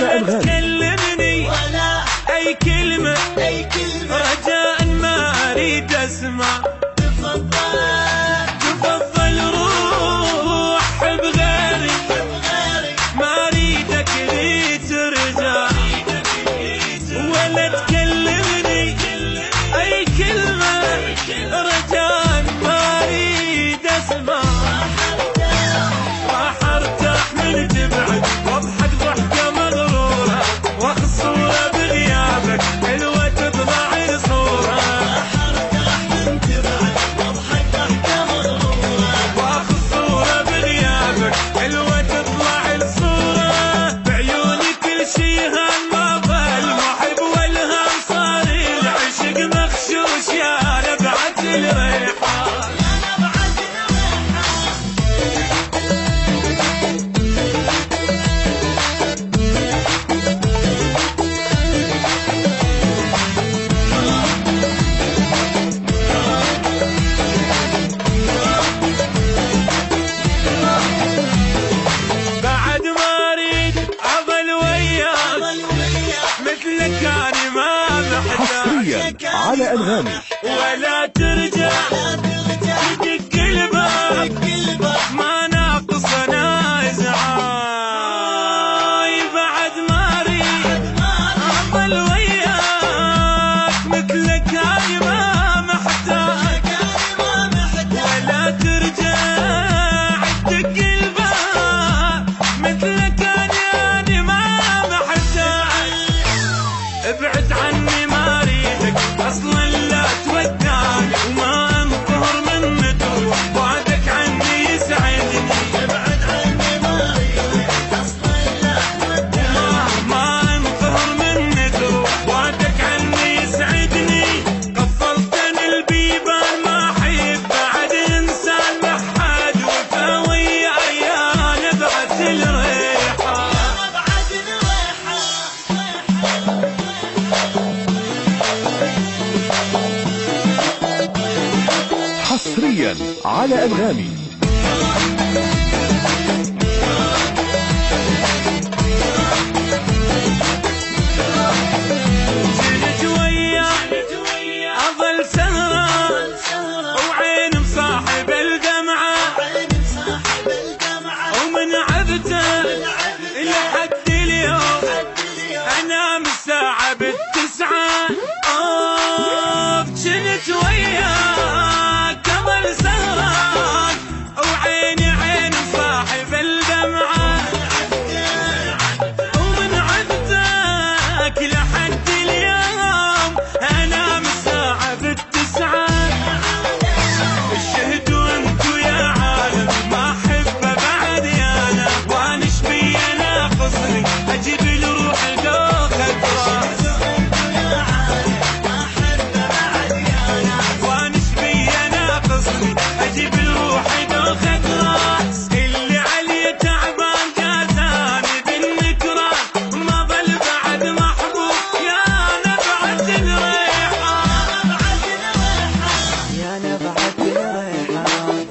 على أنغامي. تكلمني ولا أي كلمة رجاء ما أريد أسمع. تفضل روح بغيري ما أريدك لي ترجع، ولا تكلمني أي كلمة رجاء ما أريد أسمع. راح أرتاح من تبعد واضحك ضحكة مغرورة، واخذ صورة بغيابك حلوة تطلع الصورة. راح أرتاح من تبعد واضحك ضحكة مغرورة، واخذ صورة بغيابك حلوة تطلع الصورة. بعيوني كل شي هان ما ظل محب والهام صار العشق مخشوش يا نبعة الريحان. بعد ما اريد اظل وياك مثلك انا ما حصريا محتاج، على أنغامي. ولا ترجع يدق الباب ما ناقص انا ازعاج. بعد ما اريد اظل وياك مثلك انا ما محتاج، ولا ترجع يدق الباب مثلك انا ما محتاج. ابعد عني ما اريدك اصلا لا تودعني، وما انطهر من تروح بعدك عني يسعدني. ابعد عني ما اريدك اصلا لا تودعني، ما انطهر من تروح بعدك عني يسعدني. قفلتني البيبان ما احب بعد انسان محد وفا وياي يا نبعة الريحان. حصريا على أنغامي. جنت وياك اظل سهران وعين مصاحب الدمعة، ومن عبته لحد اليوم انام الساعة بالتسعة. جنت وياك اظل سهران وعيني عين صاحب الدمعة، ومن عبتك لحد اليوم انام الساعة بالتسعة. الشهد وانتو يا عالم ما احبه بعد يانا، وانا شبي ناقصني اجيب لروحي دوخة راس. وانا شبي ناقصني اجيب لروحي دوخة راس. اللي علي تعبان جازاني بالنكران، ما ظل بعد محبوب يا نبعة الريحان. يا نبعة الريحان.